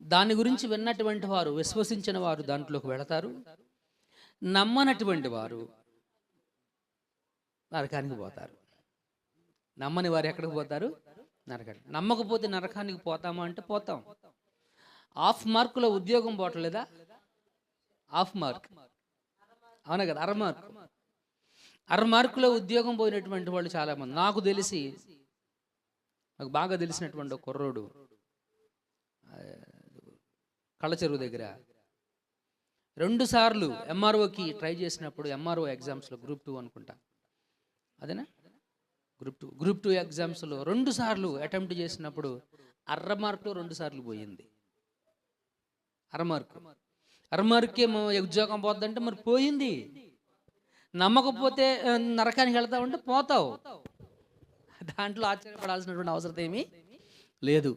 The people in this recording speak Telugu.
దాని గురించి విన్నటువంటి వారు, విశ్వసించిన వారు దాంట్లోకి వెళతారు. నమ్మనటువంటి వారు నరకానికి పోతారు. నమ్మని వారు ఎక్కడికి పోతారు? నరకానికి. నమ్మకపోతే నరకానికి పోతామా అంటే పోతాం. హాఫ్ మార్కులో ఉద్యోగం పోవట్లేదా? హాఫ్ మార్క్, అవునా కదా? అర మార్కులో ఉద్యోగం పోయినటువంటి వాళ్ళు చాలామంది. నాకు బాగా తెలిసినటువంటి ఒక కుర్రోడు కళ్ళచెరువు దగ్గర 2 సార్లు ఎంఆర్ఓకి ట్రై చేసినప్పుడు, ఎంఆర్ఓ ఎగ్జామ్స్లో గ్రూప్ 2 అనుకుంటా, అదేనా? గ్రూప్ 2 ఎగ్జామ్స్లో 2 సార్లు అటెంప్ట్ చేసినప్పుడు అర మార్కులో 2 సార్లు పోయింది. అర మార్కే ఉద్యోగం పోద్దంటే మరి పోయింది. నమ్మకపోతే నరకానికి వెళ్తామంటే పోతావు. దాంట్లో ఆశ్చర్యపడాల్సినటువంటి అవసరం ఏమీ లేదు.